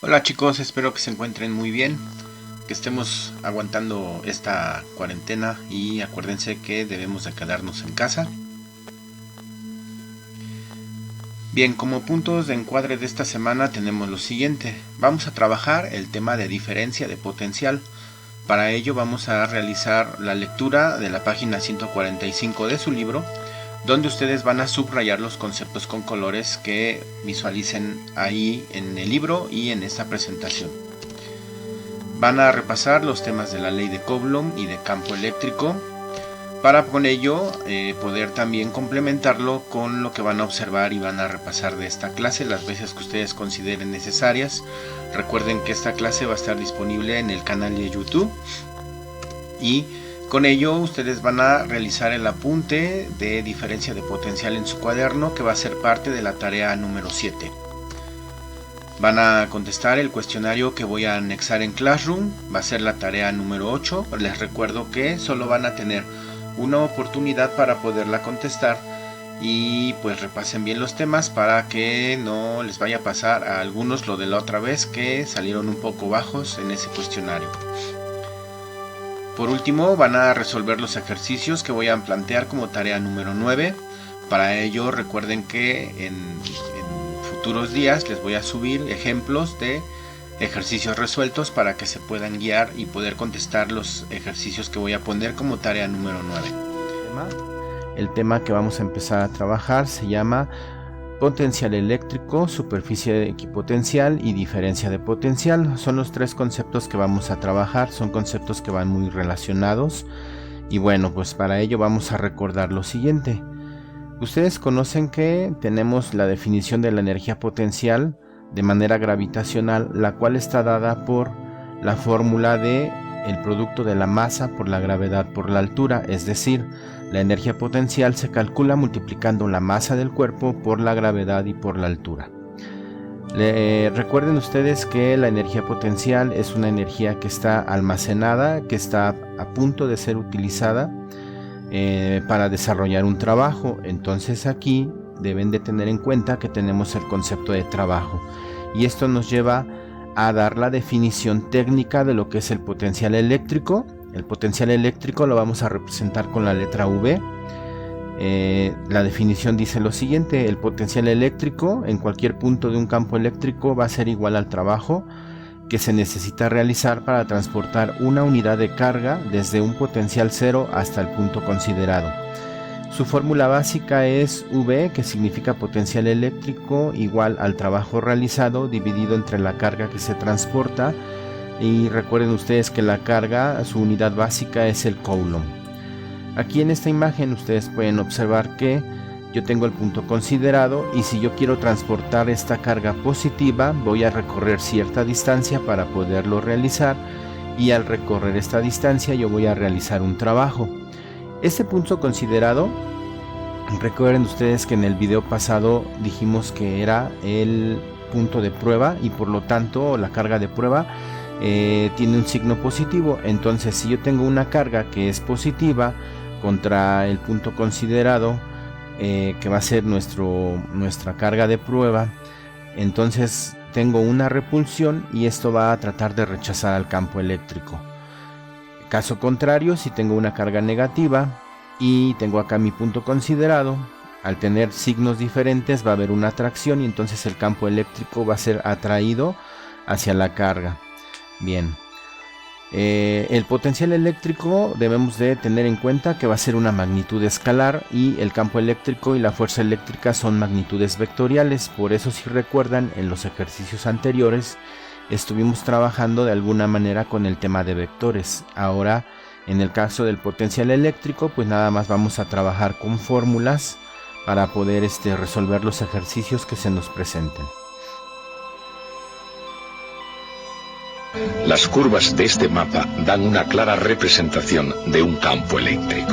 Hola chicos, espero que se encuentren muy bien, que estemos aguantando esta cuarentena y acuérdense que debemos de quedarnos en casa. Bien, como puntos de encuadre de esta semana tenemos lo siguiente. Vamos a trabajar el tema de diferencia de potencial. Para ello vamos a realizar la lectura de la página 145 de su libro, donde ustedes van a subrayar los conceptos con colores que visualicen ahí en el libro y en esta presentación. Van a repasar los temas de la ley de Coulomb y de campo eléctrico, para con ello poder también complementarlo con lo que van a observar y van a repasar de esta clase las veces que ustedes consideren necesarias. Recuerden que esta clase va a estar disponible en el canal de YouTube y con ello ustedes van a realizar el apunte de diferencia de potencial en su cuaderno, que va a ser parte de la tarea número 7. Van a contestar el cuestionario que voy a anexar en Classroom, va a ser la tarea número 8. Les recuerdo que solo van a tener una oportunidad para poderla contestar y pues repasen bien los temas para que no les vaya a pasar a algunos lo de la otra vez, que salieron un poco bajos en ese cuestionario. Por último, van a resolver los ejercicios que voy a plantear como tarea número 9. Para ello recuerden que en futuros días les voy a subir ejemplos de ejercicios resueltos para que se puedan guiar y poder contestar los ejercicios que voy a poner como tarea número 9. El tema que vamos a empezar a trabajar se llama potencial eléctrico, superficie equipotencial y diferencia de potencial. Son los tres conceptos que vamos a trabajar, son conceptos que van muy relacionados. Y bueno, pues para ello vamos a recordar lo siguiente. Ustedes conocen que tenemos la definición de la energía potencial de manera gravitacional, la cual está dada por la fórmula de el producto de la masa por la gravedad por la altura, es decir, la energía potencial se calcula multiplicando la masa del cuerpo por la gravedad y por la altura. Recuerden ustedes que la energía potencial es una energía que está almacenada, que está a punto de ser utilizada para desarrollar un trabajo. Entonces aquí deben de tener en cuenta que tenemos el concepto de trabajo y esto nos lleva a dar la definición técnica de lo que es el potencial eléctrico. El potencial eléctrico lo vamos a representar con la letra V. La definición dice lo siguiente: el potencial eléctrico en cualquier punto de un campo eléctrico va a ser igual al trabajo que se necesita realizar para transportar una unidad de carga desde un potencial cero hasta el punto considerado. Su fórmula básica es V, que significa potencial eléctrico, igual al trabajo realizado dividido entre la carga que se transporta. Y recuerden ustedes que la carga, su unidad básica es el Coulomb. Aquí en esta imagen ustedes pueden observar que yo tengo el punto considerado y si yo quiero transportar esta carga positiva voy a recorrer cierta distancia para poderlo realizar, y al recorrer esta distancia yo voy a realizar un trabajo. Este punto considerado, recuerden ustedes que en el video pasado dijimos que era el punto de prueba y por lo tanto la carga de prueba tiene un signo positivo. Entonces si yo tengo una carga que es positiva contra el punto considerado, que va a ser nuestra carga de prueba, entonces tengo una repulsión y esto va a tratar de rechazar al campo eléctrico. Caso contrario, si tengo una carga negativa y tengo acá mi punto considerado, al tener signos diferentes va a haber una atracción y entonces el campo eléctrico va a ser atraído hacia la carga. Bien, el potencial eléctrico debemos de tener en cuenta que va a ser una magnitud escalar y el campo eléctrico y la fuerza eléctrica son magnitudes vectoriales. Por eso, si recuerdan, en los ejercicios anteriores estuvimos trabajando de alguna manera con el tema de vectores. Ahora, en el caso del potencial eléctrico, pues nada más vamos a trabajar con fórmulas para poder resolver los ejercicios que se nos presenten. Las curvas de este mapa dan una clara representación de un campo eléctrico.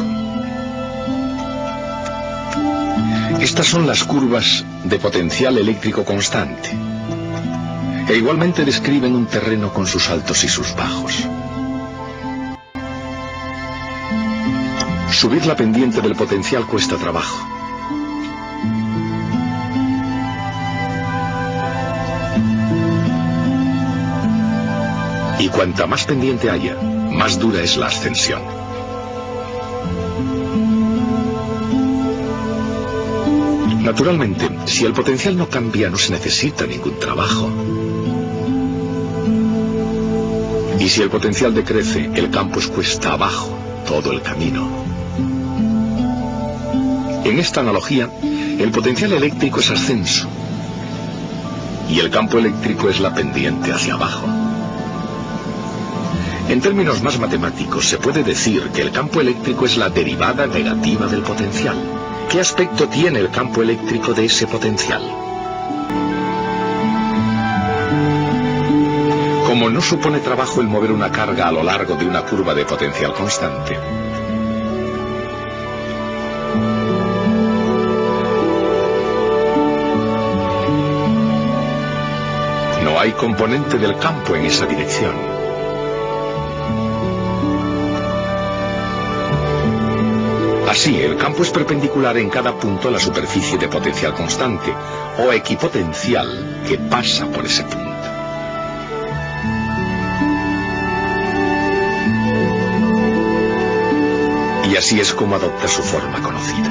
Estas son las curvas de potencial eléctrico constante, e igualmente describen un terreno con sus altos y sus bajos. Subir la pendiente del potencial cuesta trabajo. Y cuanta más pendiente haya, más dura es la ascensión. Naturalmente, si el potencial no cambia, no se necesita ningún trabajo. Y si el potencial decrece, el campo es cuesta abajo todo el camino. En esta analogía, el potencial eléctrico es ascenso y el campo eléctrico es la pendiente hacia abajo. En términos más matemáticos, se puede decir que el campo eléctrico es la derivada negativa del potencial. ¿Qué aspecto tiene el campo eléctrico de ese potencial? Como no supone trabajo el mover una carga a lo largo de una curva de potencial constante, no hay componente del campo en esa dirección. Así, el campo es perpendicular en cada punto a la superficie de potencial constante, o equipotencial, que pasa por ese punto. Y así es como adopta su forma conocida.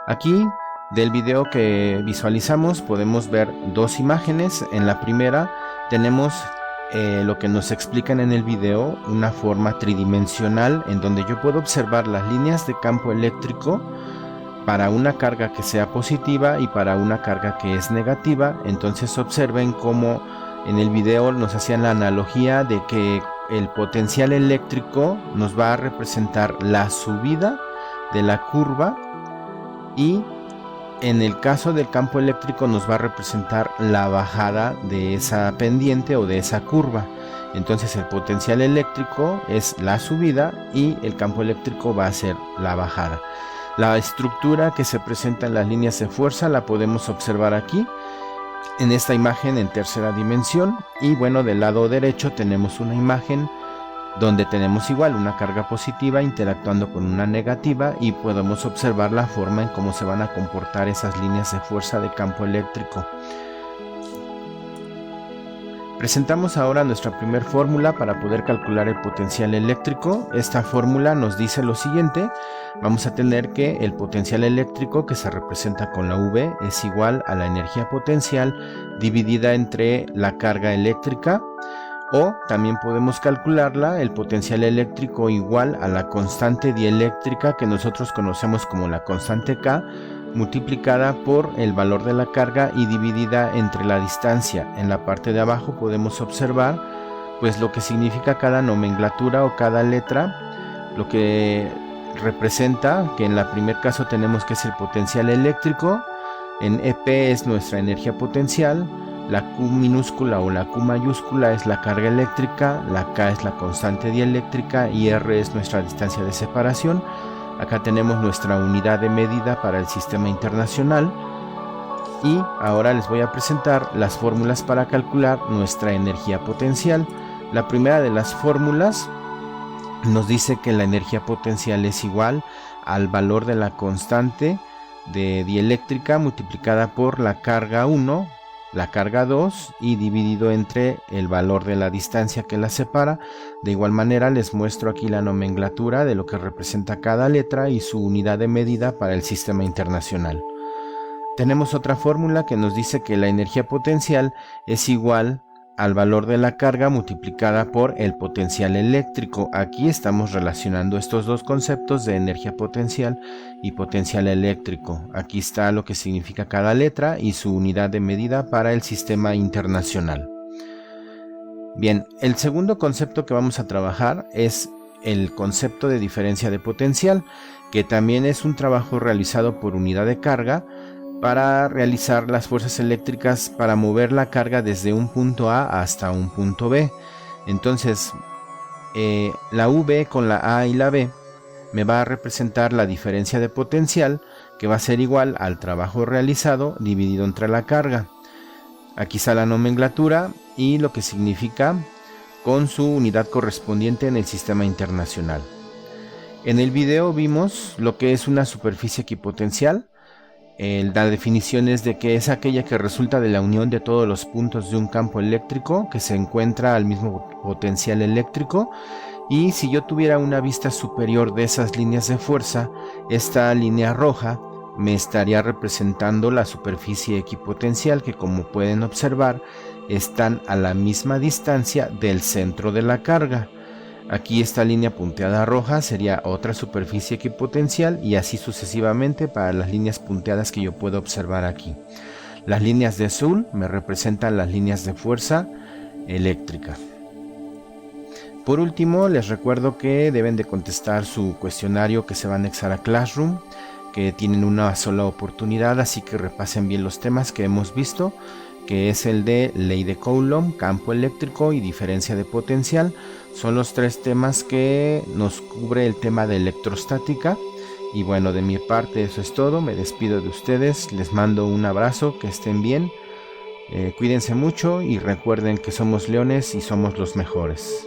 Aquí del video que visualizamos podemos ver dos imágenes. En la primera tenemos lo que nos explican en el video, una forma tridimensional en donde yo puedo observar las líneas de campo eléctrico para una carga que sea positiva y para una carga que es negativa. Entonces observen cómo en el video nos hacían la analogía de que el potencial eléctrico nos va a representar la subida de la curva y en el caso del campo eléctrico nos va a representar la bajada de esa pendiente o de esa curva. Entonces el potencial eléctrico es la subida y el campo eléctrico va a ser la bajada. La estructura que se presenta en las líneas de fuerza la podemos observar aquí en esta imagen en tercera dimensión. Y bueno, del lado derecho tenemos una imagen donde tenemos igual una carga positiva interactuando con una negativa y podemos observar la forma en cómo se van a comportar esas líneas de fuerza de campo eléctrico. Presentamos ahora nuestra primera fórmula para poder calcular el potencial eléctrico. Esta fórmula nos dice lo siguiente: vamos a tener que el potencial eléctrico, que se representa con la V, es igual a la energía potencial dividida entre la carga eléctrica. O también podemos calcularla, el potencial eléctrico igual a la constante dieléctrica que nosotros conocemos como la constante K, multiplicada por el valor de la carga y dividida entre la distancia. En la parte de abajo podemos observar pues lo que significa cada nomenclatura o cada letra, lo que representa que en el primer caso tenemos que es el potencial eléctrico, en EP es nuestra energía potencial, la Q minúscula o la Q mayúscula es la carga eléctrica, la K es la constante dieléctrica y R es nuestra distancia de separación. Acá tenemos nuestra unidad de medida para el sistema internacional. Y ahora les voy a presentar las fórmulas para calcular nuestra energía potencial. La primera de las fórmulas nos dice que la energía potencial es igual al valor de la constante de dieléctrica multiplicada por la carga 1, la carga 2 y dividido entre el valor de la distancia que la separa. De igual manera les muestro aquí la nomenclatura de lo que representa cada letra y su unidad de medida para el sistema internacional. Tenemos otra fórmula que nos dice que la energía potencial es igual al valor de la carga multiplicada por el potencial eléctrico. Aquí estamos relacionando estos dos conceptos de energía potencial y potencial eléctrico. Aquí está lo que significa cada letra y su unidad de medida para el sistema internacional. Bien, el segundo concepto que vamos a trabajar es el concepto de diferencia de potencial, que también es un trabajo realizado por unidad de carga para realizar las fuerzas eléctricas para mover la carga desde un punto A hasta un punto B. Entonces, la V con la A y la B me va a representar la diferencia de potencial, que va a ser igual al trabajo realizado dividido entre la carga. Aquí está la nomenclatura y lo que significa con su unidad correspondiente en el sistema internacional. En el video vimos lo que es una superficie equipotencial. La definición es de que es aquella que resulta de la unión de todos los puntos de un campo eléctrico que se encuentra al mismo potencial eléctrico. Y si yo tuviera una vista superior de esas líneas de fuerza, esta línea roja me estaría representando la superficie equipotencial, que como pueden observar están a la misma distancia del centro de la carga. Aquí esta línea punteada roja sería otra superficie equipotencial, y así sucesivamente para las líneas punteadas que yo puedo observar aquí. Las líneas de azul me representan las líneas de fuerza eléctrica. Por último, les recuerdo que deben de contestar su cuestionario que se va a anexar a Classroom, que tienen una sola oportunidad, así que repasen bien los temas que hemos visto, que es el de ley de Coulomb, campo eléctrico y diferencia de potencial. Son los 3 temas que nos cubre el tema de electrostática. Y bueno, de mi parte eso es todo. Me despido de ustedes, les mando un abrazo, que estén bien, cuídense mucho y recuerden que somos leones y somos los mejores.